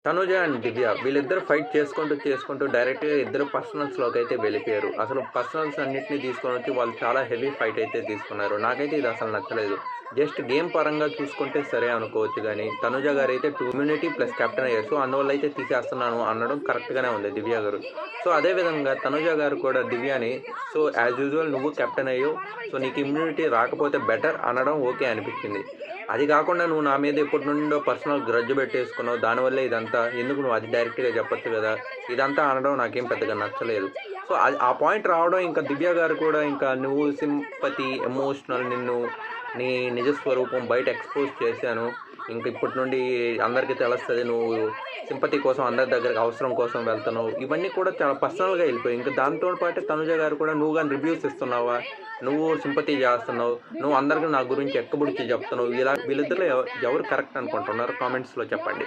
Tanuja and దివ్య వీళ్ళిద్దరు fight చేసుకుంటూ డైరెక్ట్గా ఇద్దరు పర్సనల్స్లోకి అయితే వెళ్ళిపోయారు. అసలు పర్సనల్స్ అన్నింటినీ తీసుకొని వచ్చి వాళ్ళు చాలా హెవీ ఫైట్ అయితే తీసుకున్నారు. నాకైతే ఇది అసలు నచ్చలేదు. జస్ట్ గేమ్ పరంగా చూసుకుంటే సరే అనుకోవచ్చు, కానీ తనుజ గారు అయితే 2 ఇమ్యూనిటీ ప్లస్ కెప్టెన్ అయ్యారు. సో అందువల్ల అయితే తీసేస్తున్నాను అనడం కరెక్ట్గానే ఉంది దివ్య గారు. సో అదేవిధంగా తనుజ గారు కూడా దివ్యని సో యాజ్ యూజువల్ నువ్వు కెప్టెన్ అయ్యో, సో నీకు ఇమ్యూనిటీ రాకపోతే బెటర్ అనడం ఓకే అనిపించింది. అది కాకుండా నువ్వు నా మీద ఎప్పటి నుండో పర్సనల్ గ్రడ్జ్ పెట్టేసుకున్నావు, దానివల్ల ఇదంతా ఎందుకు నువ్వు అది డైరెక్ట్గా చెప్పొచ్చు కదా, ఇదంతా అనడం నాకేం పెద్దగా నచ్చలేదు. సో అది ఆ పాయింట్ రావడం ఇంకా దివ్య గారు కూడా ఇంకా నువ్వు సింపతి ఎమోషనల్ నీ నిజస్వరూపం బయట ఎక్స్పోజ్ చేశాను, ఇంక ఇప్పటి నుండి అందరికీ తెలుస్తుంది నువ్వు సింపతి కోసం అందరి దగ్గరికి అవసరం కోసం వెళ్తున్నావు, ఇవన్నీ కూడా చాలా పర్సనల్గా వెళ్ళిపోయి ఇంకా దాంతో పాటు తనుజ గారు కూడా నువ్వు కానీ రివ్యూస్ ఇస్తున్నావా, నువ్వు సింపతి చేస్తున్నావు, నువ్వు అందరికీ నా గురించి ఎక్కబుడిచి చెప్తున్నావు, వీళ్ళిద్దరిలో ఎవరు కరెక్ట్ అనుకుంటున్నారు కామెంట్స్లో చెప్పండి.